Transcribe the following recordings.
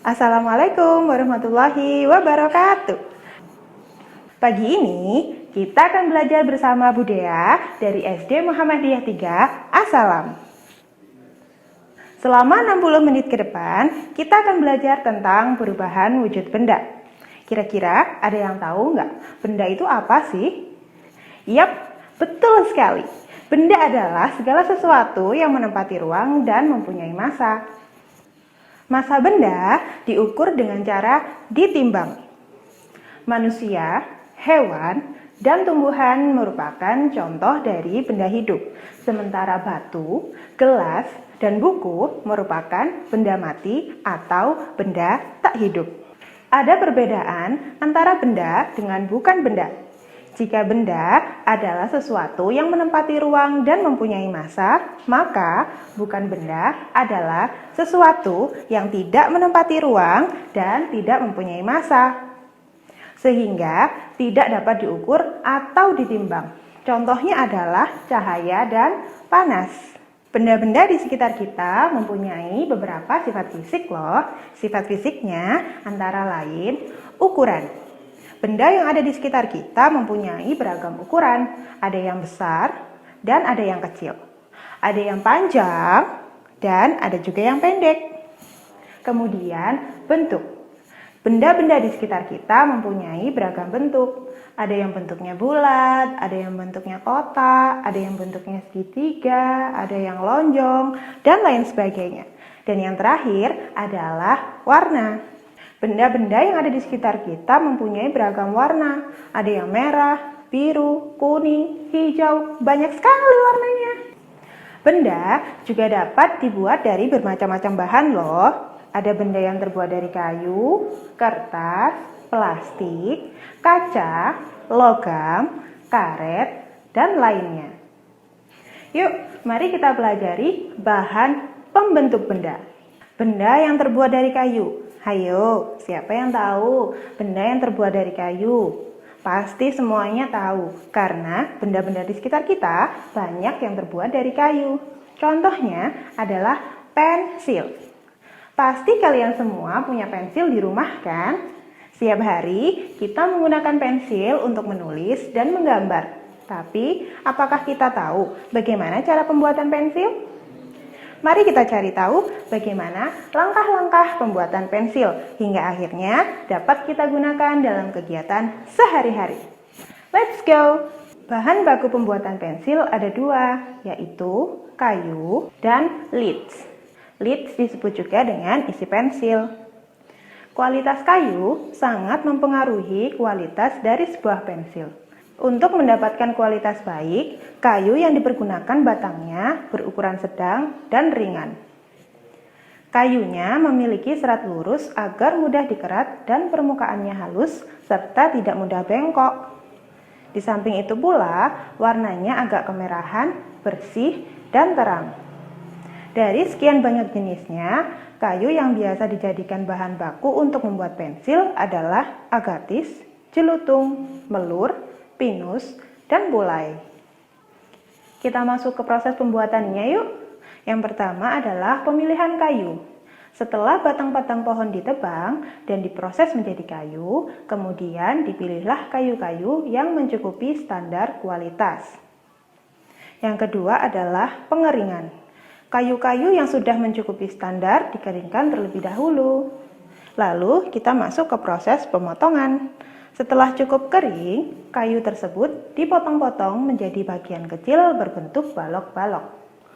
Assalamualaikum warahmatullahi wabarakatuh. Pagi ini kita akan belajar bersama Budaya dari SD Muhammadiyah 3 Assalam. Selama 60 menit ke depan, kita akan belajar tentang perubahan wujud benda. Kira-kira ada yang tahu nggak? Benda itu apa sih? Yap, betul sekali. Benda adalah segala sesuatu yang menempati ruang dan mempunyai massa. Massa benda diukur dengan cara ditimbang. Manusia, hewan, dan tumbuhan merupakan contoh dari benda hidup, sementara batu, gelas, dan buku merupakan benda mati atau benda tak hidup. Ada perbedaan antara benda dengan bukan benda. Jika benda adalah sesuatu yang menempati ruang dan mempunyai massa, maka bukan benda adalah sesuatu yang tidak menempati ruang dan tidak mempunyai massa, sehingga tidak dapat diukur atau ditimbang. Contohnya adalah cahaya dan panas. Benda-benda di sekitar kita mempunyai beberapa sifat fisik loh. Sifat fisiknya antara lain ukuran. Benda yang ada di sekitar kita mempunyai beragam ukuran. Ada yang besar dan ada yang kecil. Ada yang panjang dan ada juga yang pendek. Kemudian bentuk. Benda-benda di sekitar kita mempunyai beragam bentuk. Ada yang bentuknya bulat, ada yang bentuknya kotak, ada yang bentuknya segitiga, ada yang lonjong, dan lain sebagainya. Dan yang terakhir adalah warna. Benda-benda yang ada di sekitar kita mempunyai beragam warna. Ada yang merah, biru, kuning, hijau, banyak sekali warnanya. Benda juga dapat dibuat dari bermacam-macam bahan loh. Ada benda yang terbuat dari kayu, kertas, plastik, kaca, logam, karet, dan lainnya. Yuk, mari kita pelajari bahan pembentuk benda. Benda yang terbuat dari kayu. Hayo, siapa yang tahu benda yang terbuat dari kayu? Pasti semuanya tahu, karena benda-benda di sekitar kita banyak yang terbuat dari kayu. Contohnya adalah pensil. Pasti kalian semua punya pensil di rumah kan? Setiap hari kita menggunakan pensil untuk menulis dan menggambar. Tapi, apakah kita tahu bagaimana cara pembuatan pensil? Mari kita cari tahu bagaimana langkah-langkah pembuatan pensil hingga akhirnya dapat kita gunakan dalam kegiatan sehari-hari. Let's go! Bahan baku pembuatan pensil ada dua, yaitu kayu dan lids. Lids disebut juga dengan isi pensil. Kualitas kayu sangat mempengaruhi kualitas dari sebuah pensil. Untuk mendapatkan kualitas baik, kayu yang dipergunakan batangnya berukuran sedang dan ringan. Kayunya memiliki serat lurus agar mudah dikerat dan permukaannya halus serta tidak mudah bengkok. Di samping itu pula, warnanya agak kemerahan, bersih, dan terang. Dari sekian banyak jenisnya, kayu yang biasa dijadikan bahan baku untuk membuat pensil adalah agatis, celutung, melur, pinus, dan bulai. Kita masuk ke proses pembuatannya yuk. Yang pertama adalah pemilihan kayu. Setelah batang-batang pohon ditebang dan diproses menjadi kayu, kemudian dipilihlah kayu-kayu yang mencukupi standar kualitas. Yang kedua adalah pengeringan. Kayu-kayu yang sudah mencukupi standar dikeringkan terlebih dahulu. Lalu kita masuk ke proses pemotongan. Setelah cukup kering, kayu tersebut dipotong-potong menjadi bagian kecil berbentuk balok-balok.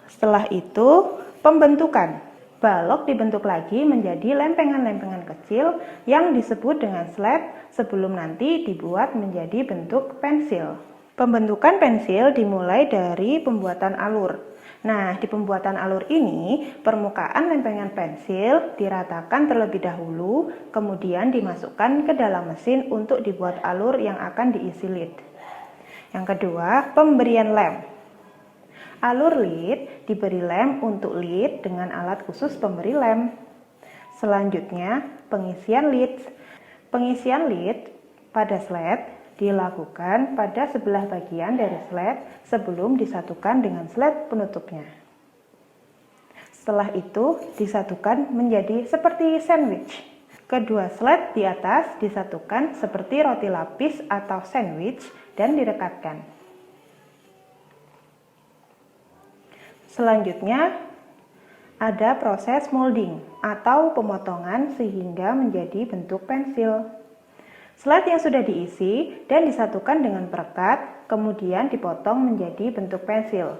Setelah itu, pembentukan. Balok dibentuk lagi menjadi lempengan-lempengan kecil yang disebut dengan slet sebelum nanti dibuat menjadi bentuk pensil. Pembentukan pensil dimulai dari pembuatan alur. Nah, di pembuatan alur ini, permukaan lempengan pensil diratakan terlebih dahulu, kemudian dimasukkan ke dalam mesin untuk dibuat alur yang akan diisi lid. Yang kedua, pemberian lem. Alur lid diberi lem untuk lid dengan alat khusus pemberi lem. Selanjutnya, pengisian lid. Pengisian lid pada slet dilakukan pada sebelah bagian dari slet sebelum disatukan dengan slet penutupnya. Setelah itu disatukan menjadi seperti sandwich. Kedua slet di atas disatukan seperti roti lapis atau sandwich dan direkatkan. Selanjutnya, ada proses molding atau pemotongan sehingga menjadi bentuk pensil. Slet yang sudah diisi dan disatukan dengan perekat, kemudian dipotong menjadi bentuk pensil.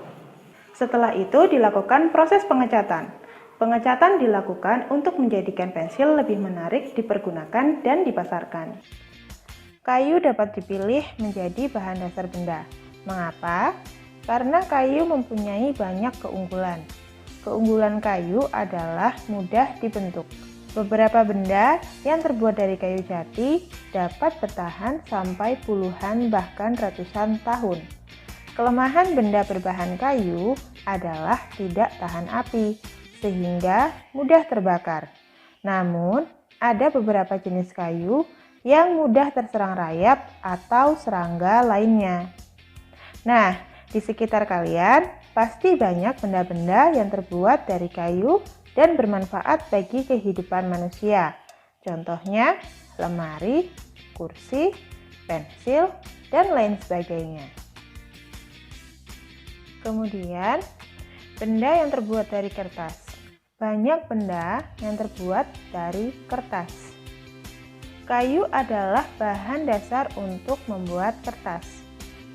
Setelah itu dilakukan proses pengecatan. Pengecatan dilakukan untuk menjadikan pensil lebih menarik dipergunakan dan dipasarkan. Kayu dapat dipilih menjadi bahan dasar benda. Mengapa? Karena kayu mempunyai banyak keunggulan. Keunggulan kayu adalah mudah dibentuk. Beberapa benda yang terbuat dari kayu jati dapat bertahan sampai puluhan bahkan ratusan tahun. Kelemahan benda berbahan kayu adalah tidak tahan api, sehingga mudah terbakar. Namun, ada beberapa jenis kayu yang mudah terserang rayap atau serangga lainnya. Nah, di sekitar kalian pasti banyak benda-benda yang terbuat dari kayu dan bermanfaat bagi kehidupan manusia. Contohnya, lemari, kursi, pensil, dan lain sebagainya. Kemudian, benda yang terbuat dari kertas. Banyak benda yang terbuat dari kertas. Kayu adalah bahan dasar untuk membuat kertas.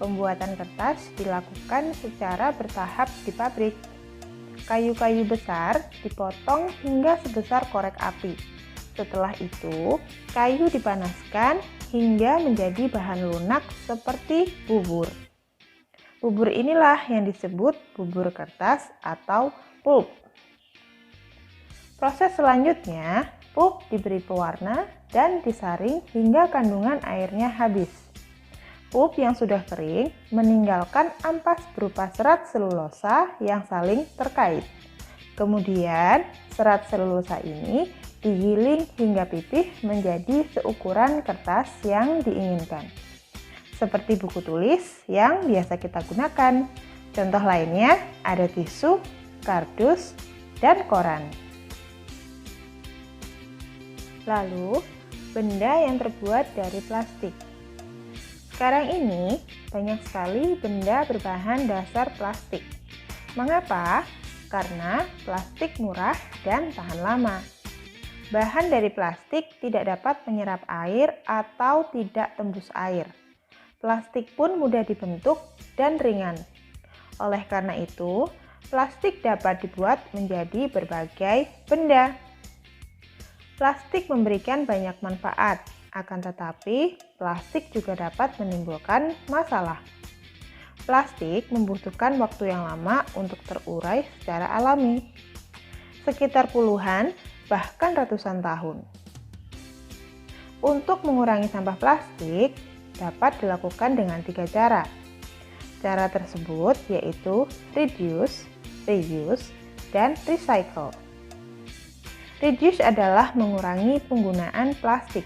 Pembuatan kertas dilakukan secara bertahap di pabrik. Kayu-kayu besar dipotong hingga sebesar korek api. Setelah itu, kayu dipanaskan hingga menjadi bahan lunak seperti bubur. Bubur inilah yang disebut bubur kertas atau pulp. Proses selanjutnya, pulp diberi pewarna dan disaring hingga kandungan airnya habis. Pulp yang sudah kering meninggalkan ampas berupa serat selulosa yang saling terkait. Kemudian, serat selulosa ini digiling hingga pipih menjadi seukuran kertas yang diinginkan. Seperti buku tulis yang biasa kita gunakan. Contoh lainnya ada tisu, kardus, dan koran. Lalu, benda yang terbuat dari plastik. Sekarang ini, banyak sekali benda berbahan dasar plastik. Mengapa? Karena plastik murah dan tahan lama. Bahan dari plastik tidak dapat menyerap air atau tidak tembus air. Plastik pun mudah dibentuk dan ringan. Oleh karena itu, plastik dapat dibuat menjadi berbagai benda. Plastik memberikan banyak manfaat, akan tetapi plastik juga dapat menimbulkan masalah. Plastik membutuhkan waktu yang lama untuk terurai secara alami, sekitar puluhan bahkan ratusan tahun. Untuk mengurangi sampah plastik dapat dilakukan dengan 3 cara. Cara tersebut yaitu reduce, reuse, dan recycle. Reduce adalah mengurangi penggunaan plastik.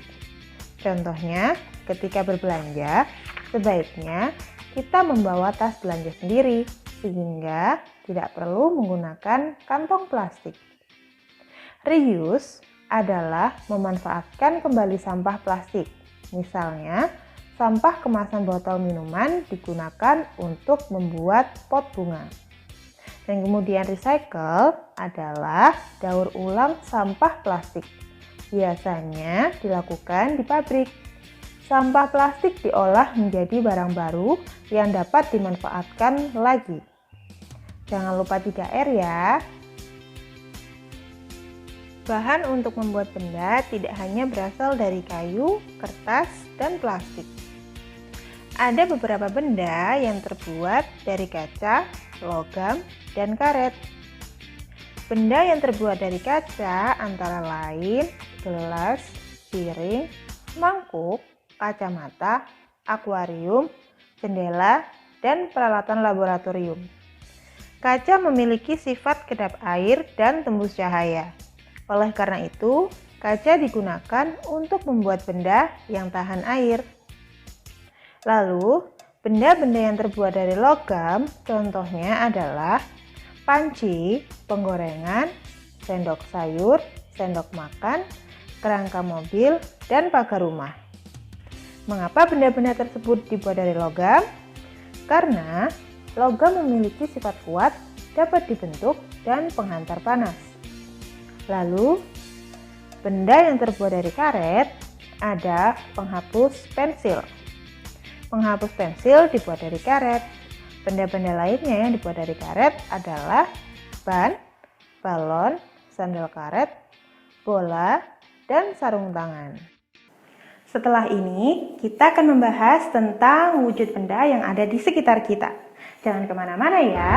Contohnya, ketika berbelanja, sebaiknya kita membawa tas belanja sendiri, sehingga tidak perlu menggunakan kantong plastik. Reuse adalah memanfaatkan kembali sampah plastik. Misalnya, sampah kemasan botol minuman digunakan untuk membuat pot bunga. Dan kemudian recycle adalah daur ulang sampah plastik. Biasanya dilakukan di pabrik. Sampah plastik diolah menjadi barang baru yang dapat dimanfaatkan lagi. Jangan lupa 3R ya. Bahan untuk membuat benda tidak hanya berasal dari kayu, kertas, dan plastik. Ada beberapa benda yang terbuat dari kaca, logam, dan karet. Benda yang terbuat dari kaca antara lain gelas, piring, mangkuk, kacamata, akuarium, jendela, dan peralatan laboratorium. Kaca memiliki sifat kedap air dan tembus cahaya. Oleh karena itu, kaca digunakan untuk membuat benda yang tahan air. Lalu, benda-benda yang terbuat dari logam, contohnya adalah panci, penggorengan, sendok sayur, sendok makan, kerangka mobil, dan pagar rumah. Mengapa benda-benda tersebut dibuat dari logam? Karena logam memiliki sifat kuat, dapat dibentuk, dan penghantar panas. Lalu, benda yang terbuat dari karet ada penghapus pensil. Penghapus pensil dibuat dari karet. Benda-benda lainnya yang dibuat dari karet adalah ban, balon, sandal karet, bola, dan sarung tangan. Setelah ini, kita akan membahas tentang wujud benda yang ada di sekitar kita. Jangan kemana-mana ya.